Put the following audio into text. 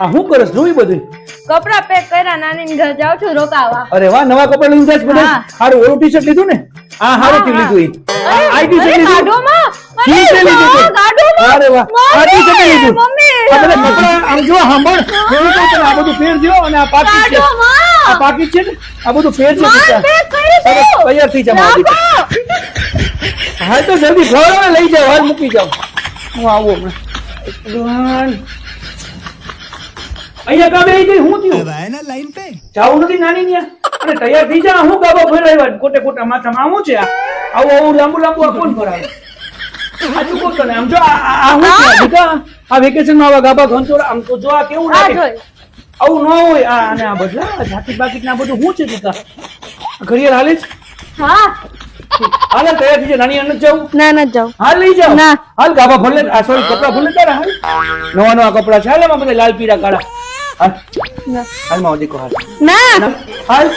આ હું કરસ જોઈ બધું? કપડા પેક કર્યા, નાની ઘર જાઉં છું રોકાવા. અરે વાહ, નવા કપડા લઈને જાય બધા. હા. હારું ઓલું ટી-શર્ટ લીધું ને? હા હારું થી લીધું ઈ. આ ટી-શર્ટ લીધું. ગાડોમાં ઈ તે લીધું તે. ગાડોમાં. અરે વાહ, આ ટી-શર્ટ લીધું. મમ્મી આ બધા કપડા આમ જો સાંભળ. હું કહું તને આ બધું પહેરજો અને આ પાકીટ છે. આ પાકીટ છે ને આ બધું પહેરજો દીકરા. અરે તૈયાર થઈ જા મારી દીકરા. હા તો જલ્દી ફ્લાવર લઈ જાઓ, હાલ મૂકી જાઓ. હું આવું હમણાં. ભગવાન. અહીંયા કાબે આવી ગઈ, હું થયું? लाइन पे જાવું નથી નાની ન્યા? અને તૈયાર થઈ જા, હું ગાબા ફેરવ્યા કોટે કોટા માથામાં આવું છે આ? આવું લાંબુ લાંબુ આ કોણ કરાવે? આ ચૂકો તને આમ જો આ હું છે દીકા, આ વેકેશનમાં આવા ગાબા ઘંટોળા આમ તો જો આ કેવું લાગે. આવું ન હોય આ અને આ બદલા જાકીટ બાકીટ ના બધું શું છે દીકા? ઘડિયાળ હાલે છે? હા હાલ તૈયાર થઈ જા, નાની અનત જાવું? ના ના જાઉં. હાલ લઈ જાઓ. ના. હાલ ગાબા ભલે આ સોરી કપડા ભલે તારા હાલ. નવા નવા કપડા છે હાલ, એમાં બધા લાલ પીળા કાળા. હાલ હાલ માં દીકો હાલ. ના હાલ.